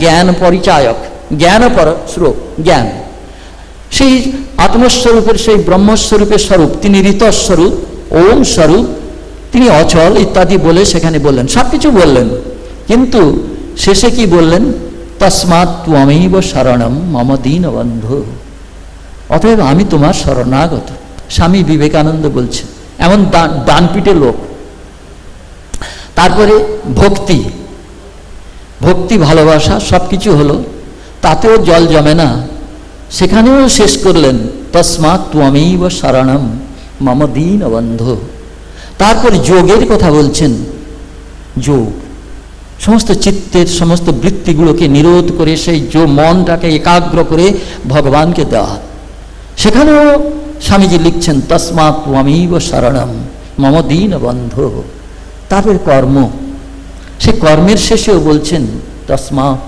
জ্ঞান পরিচায়ক, জ্ঞান স্বরূপ, জ্ঞান, সেই আত্মস্বরূপের, সেই ব্রহ্মস্বরূপের স্বরূপ, তিনি ঋতস্বরূপ, ওম স্বরূপ, তিনি অচল ইত্যাদি বলে সেখানে বললেন, সব কিছু বললেন। কিন্তু শেষে কি বললেন? তস্মাৎ ত্বমেব শরণম মম দীনবন্ধু, অতএব আমি তোমার শরণাগত। স্বামী বিবেকানন্দ বলছেন, এমন ডানপিটে লোক। তারপরে ভক্তি, ভক্তি ভালোবাসা সব কিছু হলো, তাতেও জল জমে না, সেখানেও শেষ করলেন তস্মাৎ ত্বমেব শরণম মম দীনবন্ধু। তারপর যোগের কথা বলছেন, যোগ, সমস্ত চিত্তের সমস্ত বৃত্তিগুলোকে নিরোধ করে সেই মনটাকে একাগ্র করে ভগবানকে দেওয়া, সেখানেও স্বামীজি লিখছেন তস্মাৎ ত্বমেব শরণম মম দীনবন্ধু। তারপর কর্ম, সে কর্মের শেষেও বলছেন তস্মাৎ